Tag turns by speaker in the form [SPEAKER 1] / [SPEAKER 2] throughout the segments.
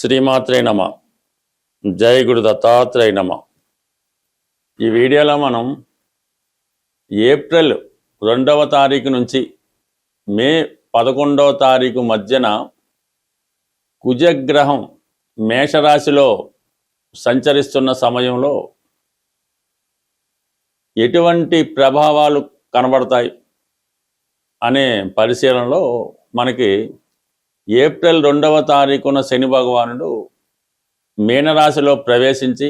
[SPEAKER 1] శ్రీమాత్రే నమ. జై గురు దత్తాత్రేయ నమ. ఈ వీడియోలో మనం ఏప్రిల్ 2వ తారీఖు నుంచి మే 11వ తారీఖు మధ్యన కుజగ్రహం మేషరాశిలో సంచరిస్తున్న సమయంలో ఎటువంటి ప్రభావాలు కనబడతాయి అనే పరిశీలనలో మనకి ఏప్రిల్ 2వ తారీఖున శని భగవానుడు మీనరాశిలో ప్రవేశించి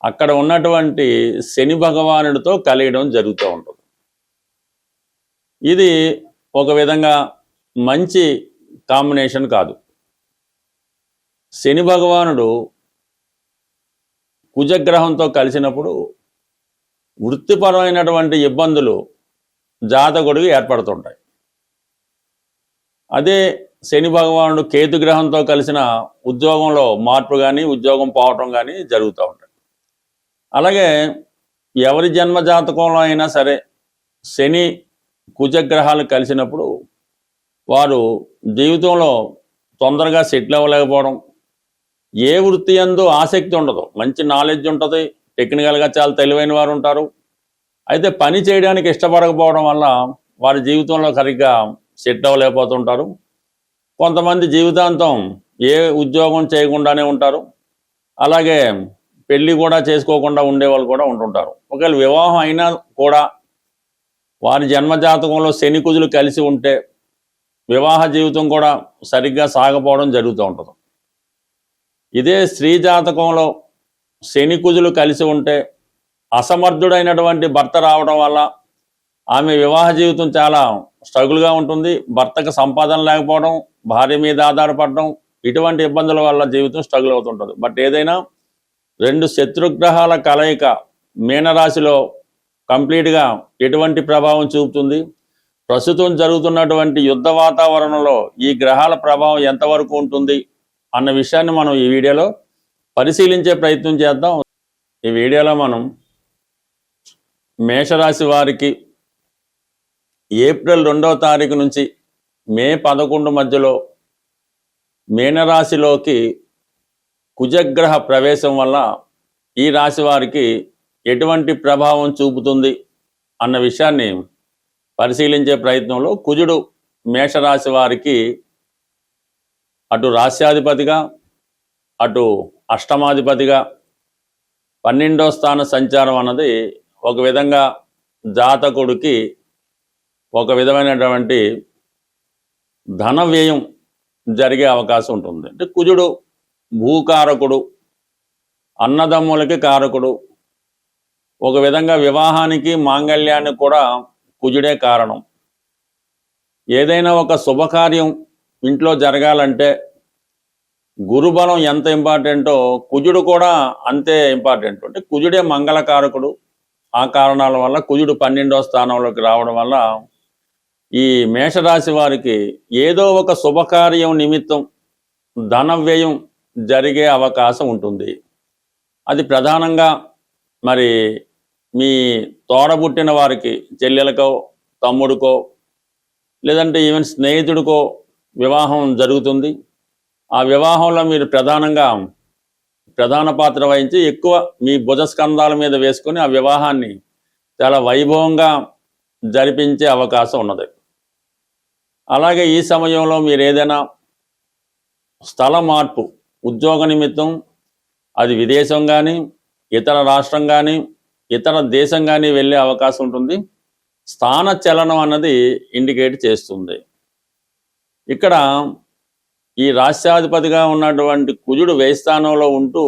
[SPEAKER 1] అక్కడ ఉన్నటువంటి శని భగవానుడితో కలియడం జరుగుతూ ఉంటుంది. ఇది ఒక విధంగా మంచి కాంబినేషన్ కాదు. శని భగవానుడు కుజగ్రహంతో కలిసినప్పుడు వృత్తిపరమైనటువంటి ఇబ్బందులు జాతకుడికి ఏర్పడుతుంటాయి. అదే శని భగవానుడు కేతుగ్రహంతో కలిసిన ఉద్యోగంలో మార్పు కానీ ఉద్యోగం పోవటం కానీ జరుగుతూ ఉంటాయి. అలాగే ఎవరి జన్మ జాతకంలో అయినా సరే శని కుజగ్రహాలు కలిసినప్పుడు వారు జీవితంలో తొందరగా సెటిల్ అవ్వలేకపోవడం, ఏ వృత్తి యందు ఆసక్తి ఉండదు, మంచి నాలెడ్జ్ ఉంటుంది, టెక్నికల్గా చాలా తెలివైన వారు ఉంటారు, అయితే పని చేయడానికి ఇష్టపడకపోవడం వల్ల వారి జీవితంలో సరిగ్గా సెట్ అవ్వలేకపోతుంటారు. కొంతమంది జీవితాంతం ఏ ఉద్యోగం చేయకుండానే ఉంటారు. అలాగే పెళ్ళి కూడా చేసుకోకుండా ఉండేవాళ్ళు కూడా ఉంటుంటారు. ఒకవేళ వివాహం అయినా కూడా వారి జన్మజాతకంలో శని కుజులు కలిసి ఉంటే వివాహ జీవితం కూడా సరిగ్గా సాగపోవడం జరుగుతూ ఉంటుంది. ఇదే స్త్రీ జాతకంలో శని కుజులు కలిసి ఉంటే అసమర్థుడైనటువంటి భర్త రావడం వల్ల ఆమె వివాహ జీవితం చాలా స్ట్రగుల్గా ఉంటుంది. భర్తకు సంపాదన లేకపోవడం, భార్య మీద ఆధారపడడం, ఇటువంటి ఇబ్బందుల వల్ల జీవితం స్ట్రగుల్ అవుతుంటుంది. బట్ ఏదైనా రెండు శత్రుగ్రహాల కలయిక మీనరాశిలో కంప్లీట్గా ఎటువంటి ప్రభావం చూపుతుంది, ప్రస్తుతం జరుగుతున్నటువంటి యుద్ధ వాతావరణంలో ఈ గ్రహాల ప్రభావం ఎంతవరకు ఉంటుంది అన్న విషయాన్ని మనం ఈ వీడియోలో పరిశీలించే ప్రయత్నం చేద్దాం. ఈ వీడియోలో మనం మేషరాశి వారికి ఏప్రిల్ 2వ తారీఖు నుంచి మే 11 మధ్యలో మీనరాశిలోకి కుజగ్రహ ప్రవేశం వల్ల ఈ రాశి వారికి ఎటువంటి ప్రభావం చూపుతుంది అన్న విషయాన్ని పరిశీలించే ప్రయత్నంలో కుజుడు మేషరాశి వారికి అటు రాశ్యాధిపతిగా అటు అష్టమాధిపతిగా 12వ స్థాన సంచారం అన్నది ఒక విధంగా జాతకుడికి ఒక విధమైనటువంటి ధన వ్యయం జరిగే అవకాశం ఉంటుంది. అంటే కుజుడు భూకారకుడు, అన్నదమ్ములకి కారకుడు, ఒక విధంగా వివాహానికి మాంగళ్యానికి కూడా కుజుడే కారణం. ఏదైనా ఒక శుభకార్యం ఇంట్లో జరగాలంటే గురుబలం ఎంత ఇంపార్టెంటో కుజుడు కూడా అంతే ఇంపార్టెంట్. అంటే కుజుడే మంగళకారకుడు. ఆ కారణాల వల్ల కుజుడు 12వ స్థానంలోకి రావడం వల్ల ఈ మేషరాశి వారికి ఏదో ఒక శుభకార్యం నిమిత్తం ధన వ్యయం జరిగే అవకాశం ఉంటుంది. అది ప్రధానంగా మరి మీ తోడబుట్టిన వారికి, చెల్లెలకో తమ్ముడికో లేదంటే ఈవెన్ స్నేహితుడికో వివాహం జరుగుతుంది. ఆ వివాహంలో మీరు ప్రధాన పాత్ర వహించి ఎక్కువ మీ భుజస్కంధాల మీద వేసుకొని ఆ వివాహాన్ని చాలా వైభవంగా జరిపించే అవకాశం ఉన్నది. అలాగే ఈ సమయంలో మీరు ఏదైనా స్థల మార్పు, ఉద్యోగ నిమిత్తం, అది విదేశం కానీ ఇతర రాష్ట్రం కానీ ఇతర దేశం కానీ వెళ్ళే అవకాశం ఉంటుంది. స్థాన చలనం అన్నది ఇండికేట్ చేస్తుంది. ఇక్కడ ఈ రాష్ట్రాధిపతిగా ఉన్నటువంటి కుజుడు వ్యయ స్థానంలో ఉంటూ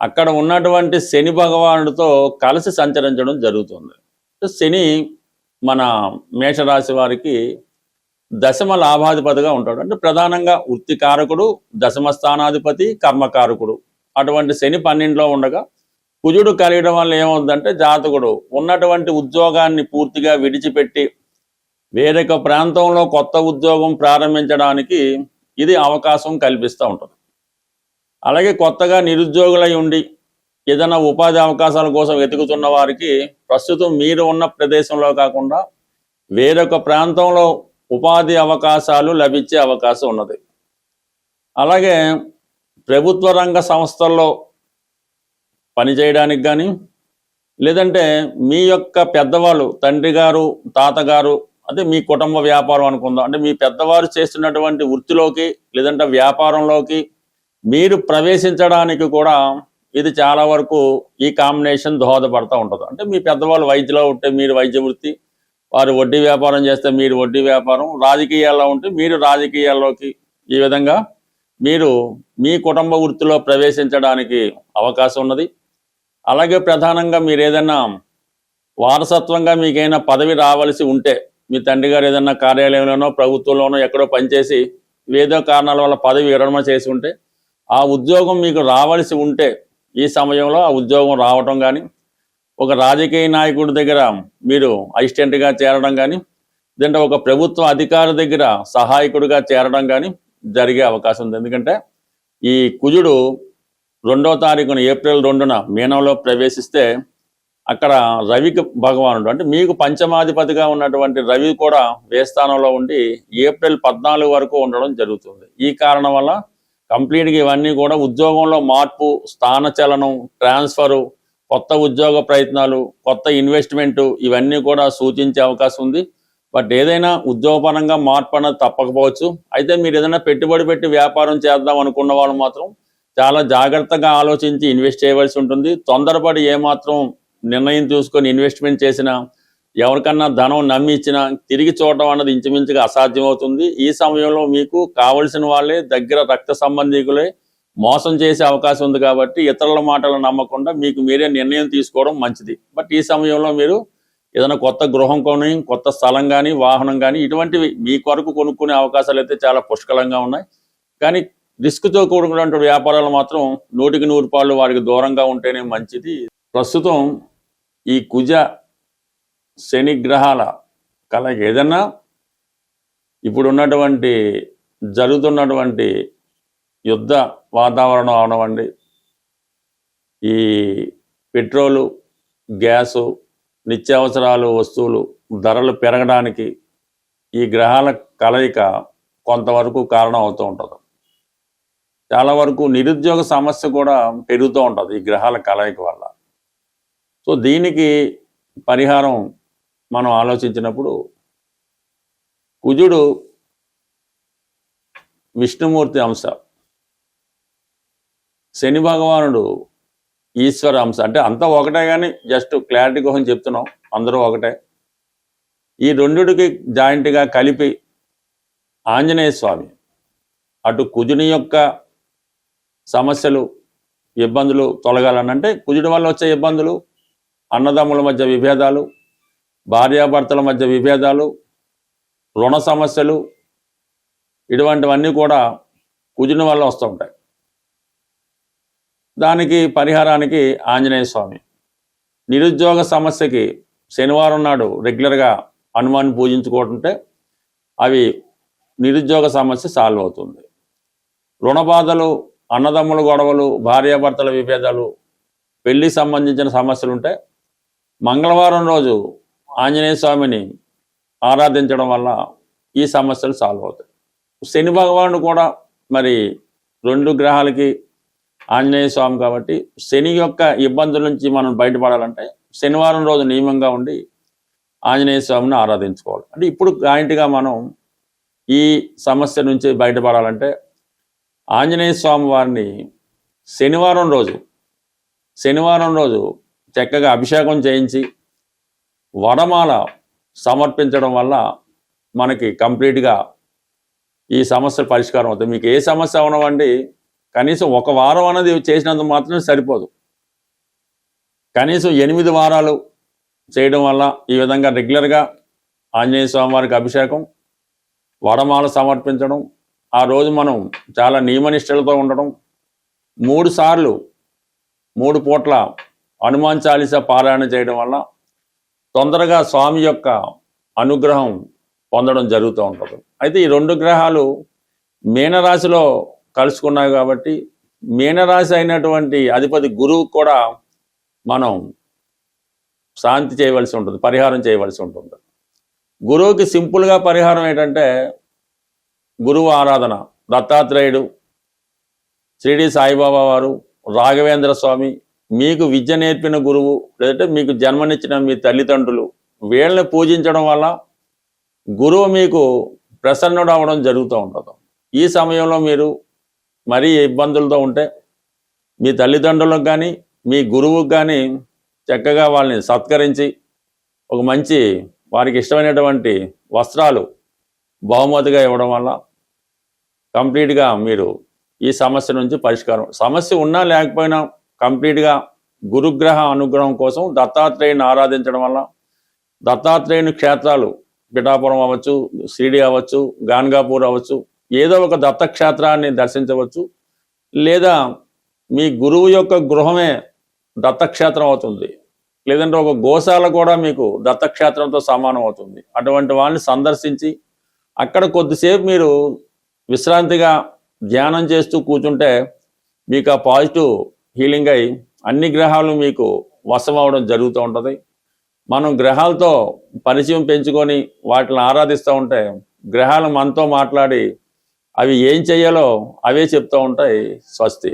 [SPEAKER 1] అక్కడ ఉన్నటువంటి శని భగవానుడితో కలిసి సంచరించడం జరుగుతుంది. శని మన మేషరాశి వారికి దశమ లాభాధిపతిగా ఉంటాడు. అంటే ప్రధానంగా వృత్తికారకుడు, దశమ స్థానాధిపతి, కర్మకారకుడు. అటువంటి శని 12లో ఉండగా కుజుడు కలియడం వల్ల ఏమవుతుందంటే జాతకుడు ఉన్నటువంటి ఉద్యోగాన్ని పూర్తిగా విడిచిపెట్టి వేరొక ప్రాంతంలో కొత్త ఉద్యోగం ప్రారంభించడానికి ఇది అవకాశం కల్పిస్తూ ఉంటుంది. అలాగే కొత్తగా నిరుద్యోగులై ఉండి ఏదైనా ఉపాధి అవకాశాల కోసం వెతుకుతున్న వారికి ప్రస్తుతం మీరు ఉన్న ప్రదేశంలో కాకుండా వేరొక ప్రాంతంలో ఉపాధి అవకాశాలు లభించే అవకాశం ఉన్నది. అలాగే ప్రభుత్వ రంగ సంస్థల్లో పనిచేయడానికి కానీ, లేదంటే మీ యొక్క పెద్దవాళ్ళు తండ్రి గారు తాతగారు అంటే మీ కుటుంబ వ్యాపారం అనుకుందాం, అంటే మీ పెద్దవారు చేస్తున్నటువంటి వృత్తిలోకి లేదంటే వ్యాపారంలోకి మీరు ప్రవేశించడానికి కూడా ఇది చాలా వరకు ఈ కాంబినేషన్ దోహదపడుతూ ఉంటుంది. అంటే మీ పెద్దవాళ్ళు వైద్యులో ఉంటే మీరు వైద్య వృత్తి, వారు వడ్డీ వ్యాపారం చేస్తే మీరు వడ్డీ వ్యాపారం, రాజకీయాల్లో ఉంటే మీరు రాజకీయాల్లోకి, ఈ విధంగా మీరు మీ కుటుంబ వృత్తిలో ప్రవేశించడానికి అవకాశం ఉన్నది. అలాగే ప్రధానంగా మీరు ఏదైనా వారసత్వంగా మీకైనా పదవి రావాల్సి ఉంటే, మీ తండ్రి గారు ఏదైనా కార్యాలయంలోనో ప్రభుత్వంలోనో ఎక్కడో పనిచేసి ఏదో కారణాల వల్ల పదవి విరమణ చేసి ఉంటే, ఆ ఉద్యోగం మీకు రావాల్సి ఉంటే ఈ సమయంలో ఆ ఉద్యోగం రావటం కానీ, ఒక రాజకీయ నాయకుడి దగ్గర మీరు అసిస్టెంట్గా చేరడం కానీ, లేదంటే ఒక ప్రభుత్వ అధికారి దగ్గర సహాయకుడిగా చేరడం కానీ జరిగే అవకాశం ఉంది. ఎందుకంటే ఈ కుజుడు 2వ తారీఖున ఏప్రిల్ 2న మీనంలో ప్రవేశిస్తే అక్కడ రవికి భగవానుడు అంటే మీకు పంచమాధిపతిగా ఉన్నటువంటి రవి కూడా వేస్థానంలో ఉండి ఏప్రిల్ 14 వరకు ఉండడం జరుగుతుంది. ఈ కారణం వల్ల కంప్లీట్గా ఇవన్నీ కూడా ఉద్యోగంలో మార్పు, స్థానచలనం, ట్రాన్స్ఫరు, కొత్త ఉద్యోగ ప్రయత్నాలు, కొత్త ఇన్వెస్ట్మెంటు ఇవన్నీ కూడా సూచించే అవకాశం ఉంది. బట్ ఏదైనా ఉద్యోగపరంగా మార్పు అనేది తప్పకపోవచ్చు. అయితే మీరు ఏదైనా పెట్టుబడి పెట్టి వ్యాపారం చేద్దాం అనుకున్న వాళ్ళు మాత్రం చాలా జాగ్రత్తగా ఆలోచించి ఇన్వెస్ట్ చేయవలసి ఉంటుంది. తొందరపడి ఏమాత్రం నిర్ణయం తీసుకొని ఇన్వెస్ట్మెంట్ చేసినా, ఎవరికన్నా ధనం నమ్మి ఇచ్చినా తిరిగి చూడడం అన్నది ఇంచుమించుగా అసాధ్యమవుతుంది. ఈ సమయంలో మీకు కావలసిన వాళ్ళే, దగ్గర రక్త సంబంధికులే మోసం చేసే అవకాశం ఉంది. కాబట్టి ఇతరుల మాటలు నమ్మకుండా మీకు మీరే నిర్ణయం తీసుకోవడం మంచిది. బట్ ఈ సమయంలో మీరు ఏదైనా కొత్త గృహం కొని, కొత్త స్థలం కానీ, వాహనం కానీ ఇటువంటివి మీ కొరకు కొనుక్కునే అవకాశాలు అయితే చాలా పుష్కలంగా ఉన్నాయి. కానీ రిస్క్తో కూడుకున్నటువంటి వ్యాపారాలు మాత్రం 100కి 100 వారికి దూరంగా ఉంటేనే మంచిది. ప్రస్తుతం ఈ కుజ శని గ్రహాల కలయిక ఏదన్నా ఇప్పుడున్నటువంటి జరుగుతున్నటువంటి యుద్ధ వాతావరణం అవనవండి, ఈ పెట్రోలు, గ్యాసు, నిత్యావసరాలు వస్తువులు ధరలు పెరగడానికి ఈ గ్రహాల కలయిక కొంతవరకు కారణం అవుతూ ఉంటుంది. చాలా వరకు నిరుద్యోగ సమస్య కూడా పెరుగుతూ ఉంటుంది ఈ గ్రహాల కలయిక వల్ల. సో దీనికి పరిహారం మనం ఆలోచించినప్పుడు కుజుడు విష్ణుమూర్తి అంశ, శని భగవానుడు ఈశ్వర అంశ. అంటే అంతా ఒకటే, కానీ జస్ట్ క్లారిటీ కోసం చెప్తున్నాం, అందరూ ఒకటే. ఈ రెండుకి జాయింట్గా కలిపి ఆంజనేయ స్వామి అటు కుజుని యొక్క సమస్యలు, ఇబ్బందులు తొలగాలనంటే కుజుడి వల్ల వచ్చే ఇబ్బందులు, అన్నదమ్ముల మధ్య విభేదాలు, భార్యాభర్తల మధ్య విభేదాలు, రుణ సమస్యలు, ఇటువంటివన్నీ కూడా కుజుని వల్ల వస్తూ ఉంటాయి. దానికి పరిహారానికి ఆంజనేయ స్వామి. నిరుద్యోగ సమస్యకి శనివారం నాడు రెగ్యులర్గా హనుమాన్ని పూజించుకుంటుంటే అవి నిరుద్యోగ సమస్య సాల్వ్ అవుతుంది. రుణ బాధలు, అన్నదమ్ముల గొడవలు, భార్యాభర్తల విభేదాలు, పెళ్లి సంబంధించిన సమస్యలు ఉంటే మంగళవారం రోజు ఆంజనేయ స్వామిని ఆరాధించడం వల్ల ఈ సమస్యలు సాల్వ్ అవుతాయి. శని భగవానుడు కూడా మరి 2 గ్రహాలకి ఆంజనేయ స్వామి కాబట్టి శని యొక్క ఇబ్బందుల నుంచి మనం బయటపడాలంటే శనివారం రోజు నియమంగా ఉండి ఆంజనేయ స్వామిని ఆరాధించుకోవాలి. అంటే ఇప్పుడు జాయింట్గా మనం ఈ సమస్య నుంచి బయటపడాలంటే ఆంజనేయ స్వామి వారిని శనివారం రోజు చక్కగా అభిషేకం చేయించి వడమాల సమర్పించడం వల్ల మనకి కంప్లీట్గా ఈ సమస్య పరిష్కారం అవుతుంది. మీకు ఏ సమస్య అవనవండి, కనీసం 1 వారం అనేది చేసినందుకు మాత్రమే సరిపోదు. కనీసం 8 వారాలు చేయడం వల్ల ఈ విధంగా రెగ్యులర్గా ఆంజనేయ స్వామి వారికి అభిషేకం, వడమాల సమర్పించడం, ఆ రోజు మనం చాలా నియమనిష్టలతో ఉండడం, 3 సార్లు 3 పూట్ల హనుమాన్ చాలీసా పారాయణ చేయడం వల్ల తొందరగా స్వామి యొక్క అనుగ్రహం పొందడం జరుగుతూ ఉంటుంది. అయితే ఈ 2 గ్రహాలు మీనరాశిలో కలుసుకున్నాయి కాబట్టి మీనరాశి అయినటువంటి అధిపతి గురువు కూడా మనం శాంతి చేయవలసి ఉంటుంది, పరిహారం చేయవలసి ఉంటుంది. గురువుకి సింపుల్గా పరిహారం ఏంటంటే గురువు ఆరాధన, దత్తాత్రేయుడు, షిరిడి సాయిబాబా వారు, రాఘవేంద్ర స్వామి, మీకు విద్య నేర్పిన గురువు, లేదంటే మీకు జన్మనిచ్చిన మీ తల్లిదండ్రులు, వీళ్ళని పూజించడం వల్ల గురువు మీకు ప్రసన్నుడు అవ్వడం జరుగుతూ ఉంటుంది. ఈ సమయంలో మీరు మరీ ఇబ్బందులతో ఉంటే మీ తల్లిదండ్రులకు కానీ మీ గురువుకు కానీ చక్కగా వాళ్ళని సత్కరించి ఒక మంచి వారికి ఇష్టమైనటువంటి వస్త్రాలు బహుమతిగా ఇవ్వడం వల్ల కంప్లీట్గా మీరు ఈ సమస్య నుంచి పరిష్కారం, సమస్య ఉన్నా లేకపోయినా కంప్లీట్గా గురుగ్రహ అనుగ్రహం కోసం దత్తాత్రేయుని ఆరాధించడం వల్ల, దత్తాత్రేయుని క్షేత్రాలు పిఠాపురం అవ్వచ్చు, షిరిడి అవ్వచ్చు, గాన్గాపూర్ అవ్వచ్చు, ఏదో ఒక దత్తక్షేత్రాన్ని దర్శించవచ్చు. లేదా మీ గురువు యొక్క గృహమే దత్తక్షేత్రం అవుతుంది, లేదంటే ఒక గోశాల కూడా మీకు దత్తక్షేత్రంతో సమానం అవుతుంది. అటువంటి వాళ్ళని సందర్శించి అక్కడ కొద్దిసేపు మీరు విశ్రాంతిగా ధ్యానం చేస్తూ కూర్చుంటే మీకు ఆ పాజిటివ్ హీలింగ్ అయి అన్ని గ్రహాలు మీకు వశం అవడం జరుగుతూ ఉంటుంది. మనం గ్రహాలతో పరిచయం పెంచుకొని వాటిని ఆరాధిస్తూ ఉంటే గ్రహాలు మనతో మాట్లాడి అవి ఏం చేయాలో అవే చెప్తూ ఉంటాయి. స్వస్తి.